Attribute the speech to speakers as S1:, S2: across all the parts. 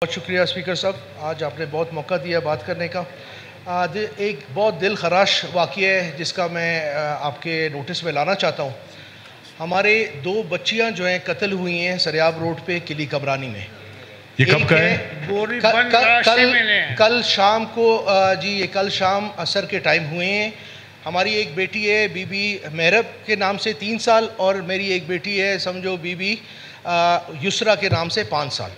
S1: بہت شکریہ اسپیکر صاحب، آج آپ نے بہت موقع دیا بات کرنے کا۔ ایک بہت دل خراش واقعہ ہے جس کا میں آپ کے نوٹس میں لانا چاہتا ہوں۔ ہمارے 2 بچیاں جو ہیں قتل ہوئی ہیں سریاب روڈ پہ قلی کمرانی میں۔
S2: یہ کب کا ہے؟
S1: کل شام کو جی یہ کل شام عصر کے ٹائم ہوئے ہیں۔ ہماری ایک بیٹی ہے بی بی محرب کے نام سے 3 سال، اور میری ایک بیٹی ہے سمجھو بی بی یسرا کے نام سے 5 سال۔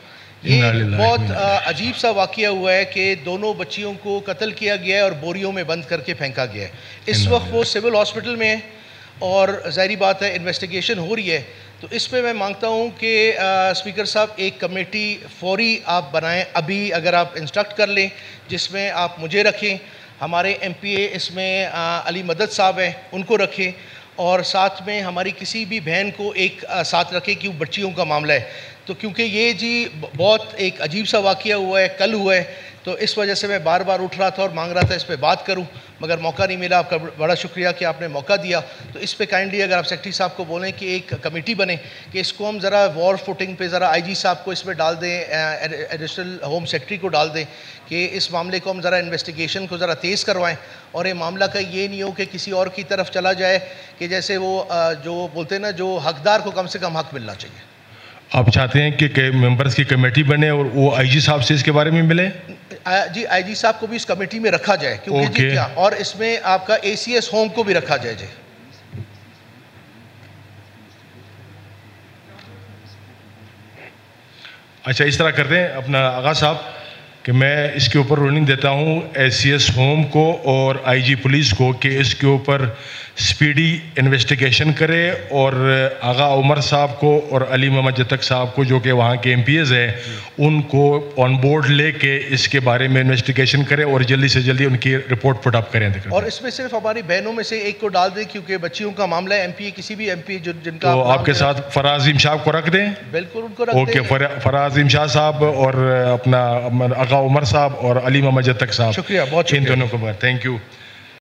S1: یہ بہت عجیب سا واقعہ ہوا ہے کہ دونوں بچیوں کو قتل کیا گیا ہے اور بوریوں میں بند کر کے پھینکا گیا ہے۔ اس وقت وہ سول ہاسپٹل میں ہے اور ظاہری بات ہے انویسٹیگیشن ہو رہی ہے۔ تو اس پہ میں مانگتا ہوں کہ اسپیکر صاحب ایک کمیٹی فوری آپ بنائیں، ابھی اگر آپ انسٹرکٹ کر لیں، جس میں آپ مجھے رکھیں، ہمارے ایم پی اے اس میں علی مدد صاحب ہیں ان کو رکھیں، اور ساتھ میں ہماری کسی بھی بہن کو ایک ساتھ رکھیں کیوں بچیوں کا معاملہ ہے۔ تو کیونکہ یہ جی بہت ایک عجیب سا واقعہ ہوا ہے، کل ہوا ہے، تو اس وجہ سے میں بار بار اٹھ رہا تھا اور مانگ رہا تھا اس پہ بات کروں، مگر موقع نہیں ملا۔ آپ کا بڑا شکریہ کہ آپ نے موقع دیا۔ تو اس پہ کائنڈلی اگر آپ سیکرٹری صاحب کو بولیں کہ ایک کمیٹی بنے کہ اس کو ہم ذرا وار فوٹنگ پہ ذرا آئی جی صاحب کو اس میں ڈال دیں، ایڈیشنل ہوم سیکرٹری کو ڈال دیں کہ اس معاملے کو ہم ذرا انویسٹیگیشن کو ذرا تیز کروائیں، اور یہ معاملہ کا یہ نہیں ہو کہ کسی اور کی طرف چلا جائے، کہ جیسے وہ جو بولتے ہیں نا جو حقدار کو کم سے کم حق ملنا چاہیے۔
S2: آپ چاہتے ہیں کہ ممبرز کی کمیٹی بنے اور وہ آئی جی صاحب سے اس کے بارے میں ملے؟
S1: جی آئی جی صاحب کو بھی اس کمیٹی میں رکھا جائے، کیونکہ جی کیا، اور اس میں آپ کا اے سی ایس ہوم کو بھی رکھا جائے۔ جی
S2: اچھا، اس طرح کرتے ہیں اپنا آغا صاحب کہ میں اس کے اوپر رولنگ دیتا ہوں اے سی ایس ہوم کو اور آئی جی پولیس کو کہ اس کے اوپر سپیڈی انویسٹیگیشن کرے، اور آغا عمر صاحب کو اور علی محمد جتک صاحب کو جو کہ وہاں کے ایم پی ایز ہیں ان کو آن بورڈ لے کے اس کے بارے میں انویسٹیگیشن کرے اور جلدی سے جلدی ان کی رپورٹ پٹ اپ کریں۔
S1: اور اس میں صرف ہماری بہنوں میں سے ایک کو ڈال دیں، کیونکہ بچیوں کا معاملہ ہے، ایم پی کسی بھی ایم پی جن کا
S2: تو آپ کے ساتھ فراز عظیم شاہ کو رکھ دیں۔
S1: بالکل ان کو رکھ دیں۔
S2: اوکے، فراز عظیم شاہ صاحب اور اپنا آغا عمر صاحب اور علی محمد جتک صاحب،
S1: شکریہ، بہت شکریہ،
S2: ان دونوں کو تھینک یو۔